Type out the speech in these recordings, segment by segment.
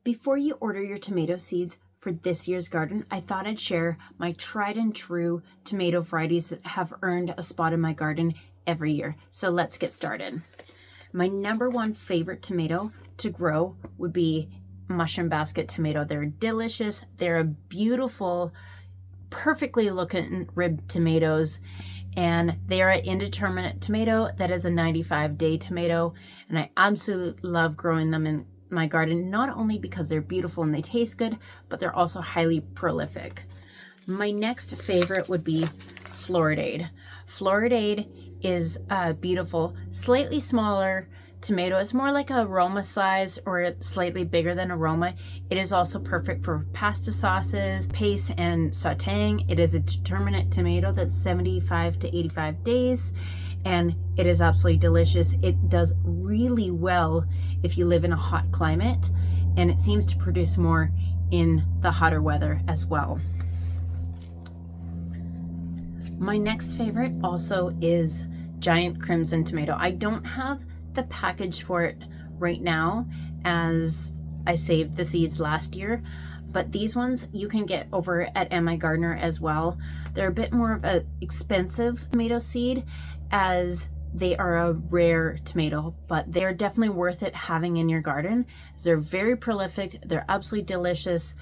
Before you order your tomato seeds for this year's garden, I thought I'd share my tried and true tomato varieties that have earned a spot in my garden every year. So let's get started. My number one favorite tomato to grow would be mushroom basket tomato. They're delicious. They're a beautiful, perfectly looking ribbed tomatoes, and they are an indeterminate tomato that is a 95-day tomato, and I absolutely love growing them in my garden, not only because they're beautiful and they taste good, but they're also highly prolific. My next favorite would be Floridade. Floridade is a beautiful, slightly smaller tomato. It's more like a Roma size or slightly bigger than a Roma. It is also perfect for pasta sauces, paste, and sauteing. It is a determinate tomato that's 75 to 85 days, and it is absolutely delicious. It does really well if you live in a hot climate, and it seems to produce more in the hotter weather as well. My next favorite also is giant crimson tomato. I don't have the package for it right now as I saved the seeds last year, but these ones you can get over at MI Gardener as well. They're a bit more of an expensive tomato seed as they are a rare tomato, but they're definitely worth it having in your garden. They're very prolific. They're absolutely delicious.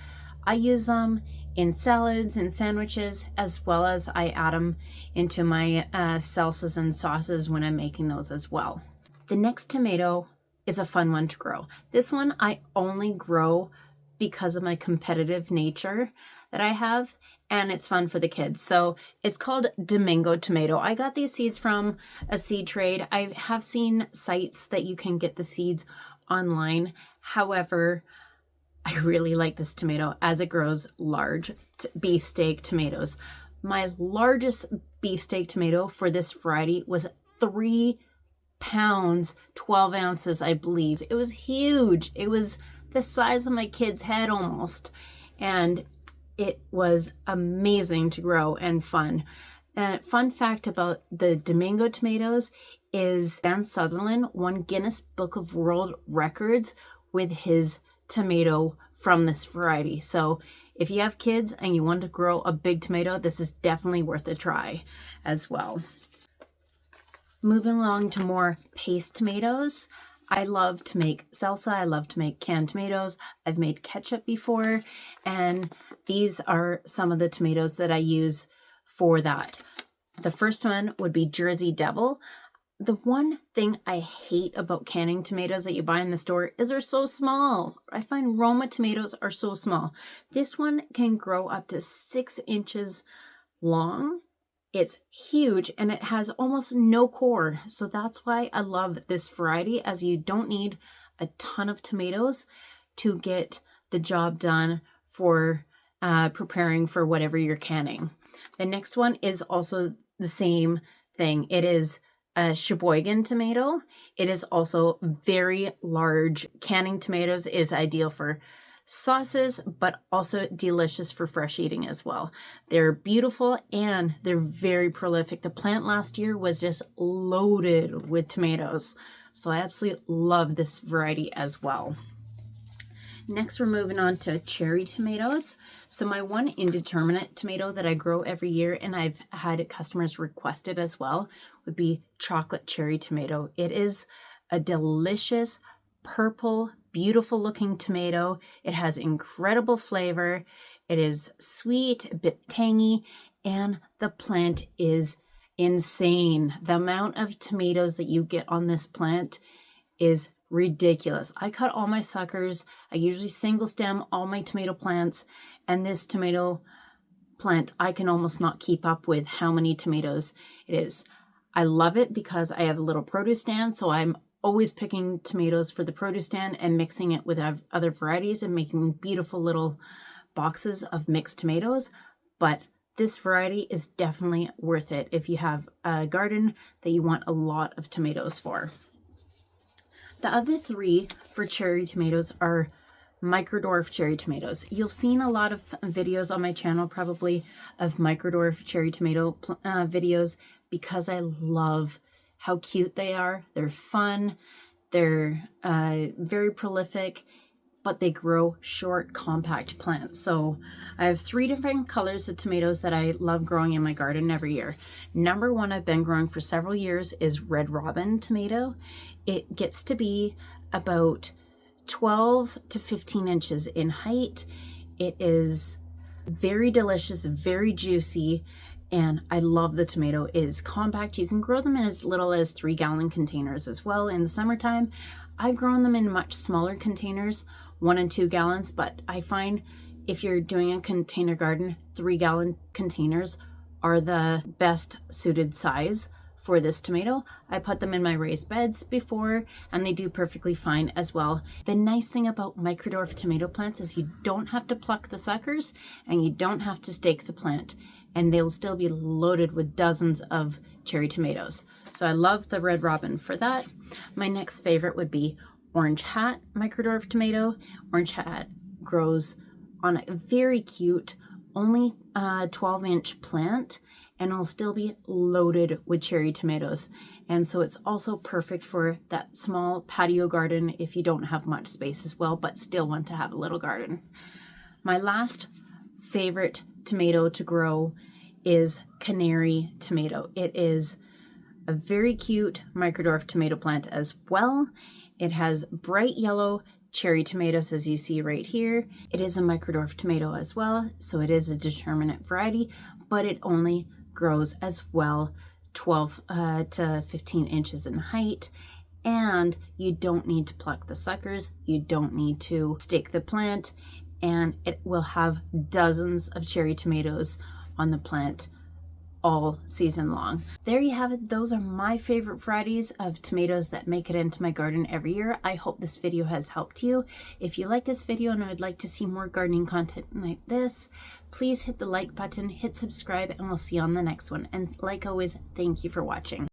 I use them in salads and sandwiches, as well as I add them into my salsas and sauces when I'm making those as well. The next tomato is a fun one to grow. This one I only grow because of my competitive nature that I have, and it's fun for the kids. So it's called Domingo tomato. I got these seeds from a seed trade. I have seen sites that you can get the seeds online. However, I really like this tomato as it grows large beefsteak tomatoes. My largest beefsteak tomato for this variety was 3 pounds, 12 ounces, I believe. It was huge. It was the size of my kid's head almost. And it was amazing to grow and fun. Fun fact about the Domingo tomatoes is Dan Sutherland won Guinness Book of World Records with his tomato from this variety. So if you have kids and you want to grow a big tomato, this is definitely worth a try as well. Moving along to more paste tomatoes. I love to make salsa. I love to make canned tomatoes. I've made ketchup before, and these are some of the tomatoes that I use for that. The first one would be Jersey Devil. The one thing I hate about canning tomatoes that you buy in the store is they're so small. I find Roma tomatoes are so small. This one can grow up to 6 inches long. It's huge and it has almost no core. So that's why I love this variety, as you don't need a ton of tomatoes to get the job done for preparing for whatever you're canning. The next one is also the same thing. It is a Sheboygan tomato. It is also very large. Canning tomatoes is ideal for sauces, but also delicious for fresh eating as well. They're beautiful and they're very prolific. The plant last year was just loaded with tomatoes. So I absolutely love this variety as well. Next, we're moving on to cherry tomatoes. So my one indeterminate tomato that I grow every year, and I've had customers request it as well, would be chocolate cherry tomato. It is a delicious purple, beautiful looking tomato. It has incredible flavor. It is sweet, a bit tangy, and the plant is insane. The amount of tomatoes that you get on this plant is ridiculous. I cut all my suckers. I usually single stem all my tomato plants, and this tomato plant, I can almost not keep up with how many tomatoes it is. I love it because I have a little produce stand, so I'm always picking tomatoes for the produce stand and mixing it with other varieties and making beautiful little boxes of mixed tomatoes. But this variety is definitely worth it if you have a garden that you want a lot of tomatoes for. The other 3 for cherry tomatoes are micro-dwarf cherry tomatoes. You've seen a lot of videos on my channel probably of micro-dwarf cherry tomato videos because I love how cute they are. They're fun. They're very prolific. but they grow short, compact plants. So I have 3 different colors of tomatoes that I love growing in my garden every year. Number 1 I've been growing for several years is Red Robin tomato. It gets to be about 12 to 15 inches in height. It is very delicious, very juicy, and I love the tomato. It is compact. You can grow them in as little as 3-gallon containers as well in the summertime. I've grown them in much smaller containers, 1 and 2 gallons, but I find if you're doing a container garden, 3-gallon containers are the best suited size for this tomato. I put them in my raised beds before and they do perfectly fine as well. The nice thing about micro-dwarf tomato plants is you don't have to pluck the suckers and you don't have to stake the plant, and they'll still be loaded with dozens of cherry tomatoes. So I love the Red Robin for that. My next favorite would be Orange Hat micro-dwarf tomato. Orange Hat grows on a very cute, only 12-inch plant, and it'll still be loaded with cherry tomatoes. And so it's also perfect for that small patio garden if you don't have much space as well, but still want to have a little garden. My last favorite tomato to grow is Canary tomato. It is a very cute micro-dwarf tomato plant as well. It has bright yellow cherry tomatoes as you see right here. It is a micro-dwarf tomato as well, so it is a determinate variety, but it only grows as well 12 to 15 inches in height, and you don't need to pluck the suckers, you don't need to stake the plant, and it will have dozens of cherry tomatoes on the plant all season long. There you have it. Those are my favorite varieties of tomatoes that make it into my garden every year. I hope this video has helped you. If you like this video and would like to see more gardening content like this, please hit the like button, hit subscribe, and we'll see you on the next one. And like always, thank you for watching.